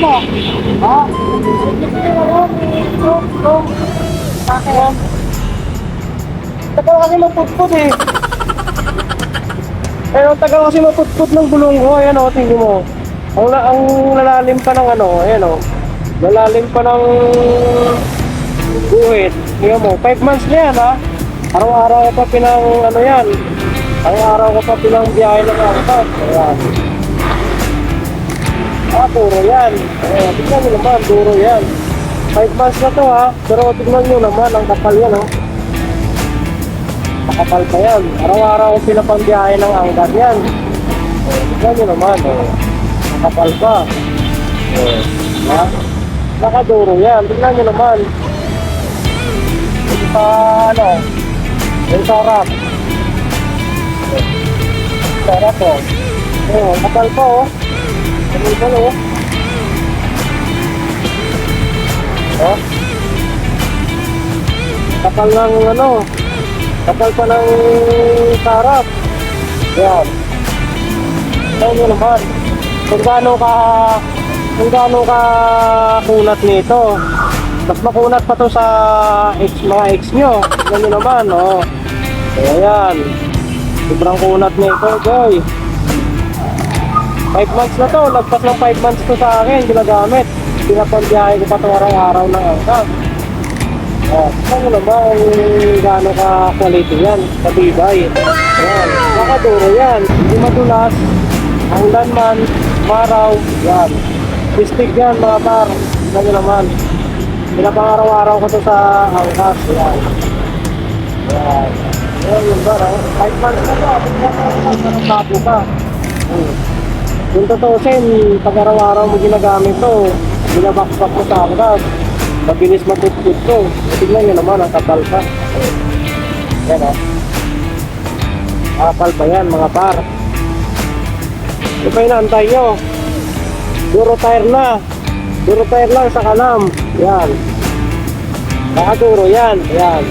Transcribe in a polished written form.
mo? Ha? Bakit? Tagal kasi maputput eh. Ang tagal kasi maputput ng gulong ko. Ayan o, tingin mo. Ang lalalim pa ng ano, ayan o. Lalalim pa ng guhit. Tingnan mo, 5 months na yan ha. Araw-araw ko pa pinang ano yan. Araw-araw ko pa pinang biyahe ng angkat. Ayan. Puro yan. Tignan nyo naman, puro yan. 5 months na to ha. Pero tignan nyo naman, ang kapal yan ha. Makapal pa yan. Araw-araw ko pinapang biyahe ng angkat yan. Tignan nyo naman. Makapal pa. Ha? Nakaduro yan. Tignan nyo naman. Ito pa ano. Yung sarap. Sarap o. Makapal pa o. Ano ba o? Oh. Kapal ng ano. Kapal pa ng sarap. Yan. Tignan nyo naman. Kung gaano ka kunat nito. Mas makunat pa to sa mga ex nyo. Tignan nyo naman, oh. Ayan. Sobrang kunat nito, boy. 5 months na to. Lagpas ng 5 months to sa akin. Ginagamit. Pinapambiyahe ko pa to araw-araw ng angkat. Tignan nyo naman gaano ka quality yan. Katibay. Ayan. Nakaduro yan. Hindi madulas. Ang lanman. Maraw. Yan. Pistig yan mga par. Tignan nyo naman. Pinapang araw-araw ko to sa angkas. Yan. Yan. Yan yung bar. 5 months na to. Ang tapo ka. Kung tutusin, pag araw-araw mo ginagamit to, binabakbak mo sa angkas, mabilis matutput to. Tignan nyo naman, ang kapal pa. Yan o. Kapal pa yan mga par. Ito pa inaantay nyo. Duro tire na. Duro tire lang sa kanam. Yan. Nakaduro yan. Yan.